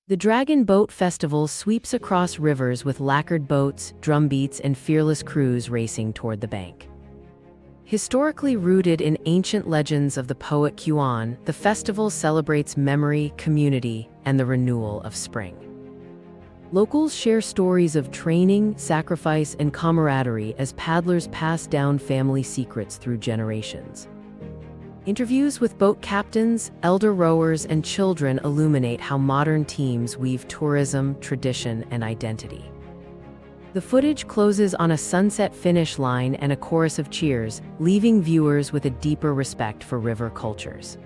The Dragon Boat Festival sweeps across rivers with lacquered boats, drumbeats, and fearless crews racing toward the bank. Historically rooted in ancient legends of the poet Kuan, the festival celebrates memory, community, and the renewal of spring. Locals share stories of training, sacrifice, and camaraderie as paddlers pass down family secrets through generations. Interviews with boat captains, elder rowers, and children illuminate how modern teams weave tourism, tradition, and identity. The footage closes on a sunset finish line and a chorus of cheers, leaving viewers with a deeper respect for river cultures.